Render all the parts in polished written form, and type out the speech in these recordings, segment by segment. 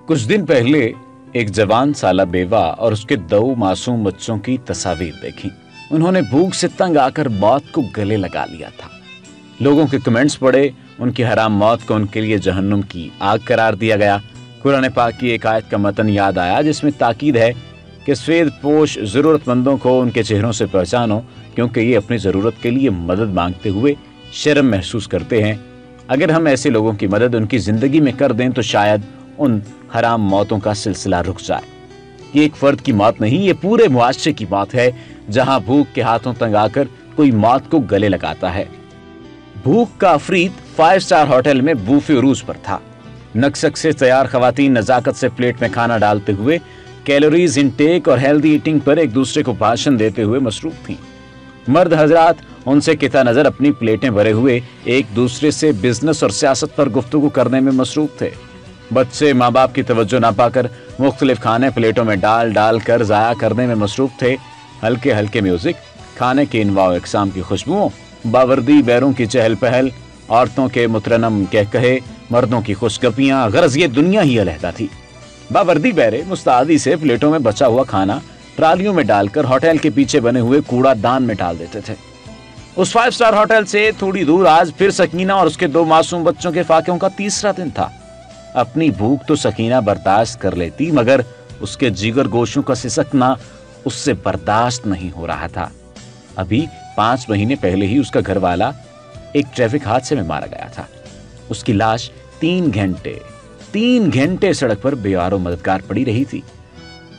कुछ दिन पहले एक जवान साला बेवा और उसके 2 मासूम बच्चों की तस्वीर देखी। उन्होंने भूख से तंग आकर मौत को गले लगा लिया था। लोगों के कमेंट्स पढ़े, उनकी हराम मौत को उनके लिए जहन्नुम की आग करार दिया गया। कुरान पाक की एक आयत का मतन याद आया जिसमें ताकीद है कि स्वेद पोश जरूरतमंदों को उनके चेहरों से पहचानो, क्योंकि ये अपनी जरूरत के लिए मदद मांगते हुए शर्म महसूस करते हैं। अगर हम ऐसे लोगों की मदद उनकी जिंदगी में कर दें तो शायद उन हराम मौतों का सिलसिला रुक जाए। ये एक फर्द की मौत नहीं, ये पूरे मुआशरे की मौत है, जहां भूख के हाथों तंग आकर कोई मौत को गले लगाता है। भूख का अफरीत 5 स्टार होटल में बूफे उरूज पर था। नक्शक से तैयार खवातीन नजाकत से प्लेट में खाना डालते हुए कैलोरीज इनटेक और हेल्दी ईटिंग पर एक दूसरे को भाषण देते हुए मसरूफ थीं। मर्द हजरात उनसे किता नजर अपनी प्लेटें भरे हुए एक दूसरे से बिजनेस और सियासत पर गुफ्तगू करने में मसरूफ थे। बच्चे माँ बाप की तवज्जो ना पाकर मुख्तलिफ खाने प्लेटों में डाल डाल कर जाया करने में मसरूफ थे। हल्के हल्के म्यूजिक, खाने के इनवाओ इकसाम की खुशबुओं, बावर्दी बैरों की चहल पहल, औरतों के मुतरनम कहकहे, मर्दों की खुशगपियां, गरज ये दुनिया ही अलहदा थी। बावर्दी बैरे मुस्तादी से प्लेटों में बचा हुआ खाना ट्रालियों में डालकर होटल के पीछे बने हुए कूड़ा दान में डाल देते थे। उस 5 स्टार होटल से थोड़ी दूर आज फिर सकीना और उसके 2 मासूम बच्चों के फाकियों का तीसरा दिन था। अपनी भूख तो सकीना बर्दाश्त कर लेती, मगर उसके जिगर गोशों का सिसकना उससे बर्दाश्त नहीं हो रहा था। अभी 5 महीने पहले ही उसका घरवाला एक ट्रैफिक हादसे में मारा गया था। उसकी लाश 3 घंटे सड़क पर बेवारो मददगार पड़ी रही थी।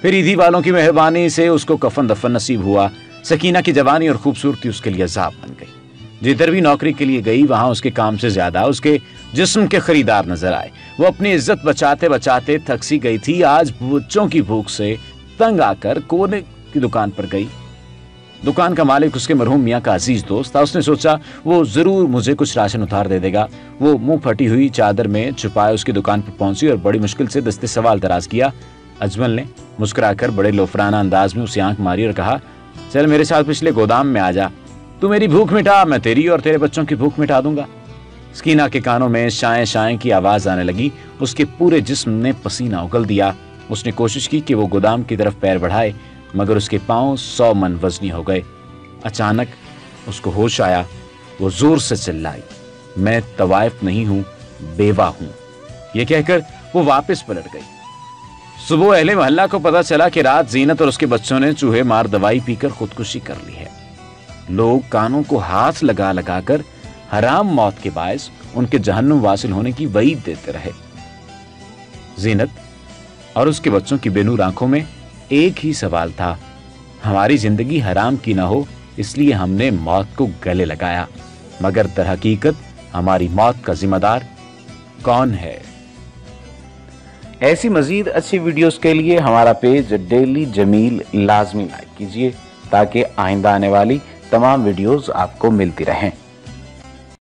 फिर ईदी वालों की मेहरबानी से उसको कफन दफन नसीब हुआ। सकीना की जवानी और खूबसूरती उसके लिए अजाब बन गई। जिधर भी नौकरी के लिए गई वहां उसके काम से ज्यादा उसके जिस्म के खरीदार नजर आए। वो अपनी इज्जत बचाते बचाते थक सी गई थी। आज बच्चों की भूख से तंग आकर कोने की दुकान पर गई। दुकान का मालिक उसके मरहूम मियाँ का अजीज दोस्त था। उसने सोचा वो जरूर मुझे कुछ राशन उधार दे देगा। वो मुंह फटी हुई चादर में छुपाए उसकी दुकान पर पहुंची और बड़ी मुश्किल से दस्ते सवाल दराज किया। अजमल ने मुस्कुराकर बड़े लोफराना अंदाज में उसे आंख मारी और कहा, चल मेरे साथ पिछले गोदाम में आ जा, तू मेरी भूख मिटा, मैं तेरी और तेरे बच्चों की भूख मिटा दूंगा। सकीना के कानों में शाएं शाएं की आवाज आने लगी। उसके पूरे जिस्म ने पसीना उगल दिया। उसने कोशिश की कि वो गोदाम की तरफ पैर बढ़ाए, मगर उसके पांव 100 मन वजनी हो गए। अचानक उसको होश आया। वो जोर से चिल्लाई, मैं तवाइफ नहीं हूं, बेवा हूं। यह कहकर वो वापस पलट गई। सुबह अहले मोहल्ला को पता चला कि रात जीनत और उसके बच्चों ने चूहे मार दवाई पीकर खुदकुशी कर ली है। लोग कानों को हाथ लगा लगाकर हराम मौत के बायस उनके जहन्नुम वासिल होने की वईद देते रहे। जीनत और उसके बच्चों की बेनूर आंखों में एक ही सवाल था, हमारी जिंदगी हराम की ना हो इसलिए हमने मौत को गले लगाया, मगर दरहकीकत हमारी मौत का जिम्मेदार कौन है? ऐसी मजीद अच्छी वीडियोस के लिए हमारा पेज डेली जमील लाजमी लाइक कीजिए ताकि आइंदा आने वाली तमाम वीडियोस आपको मिलती रहें।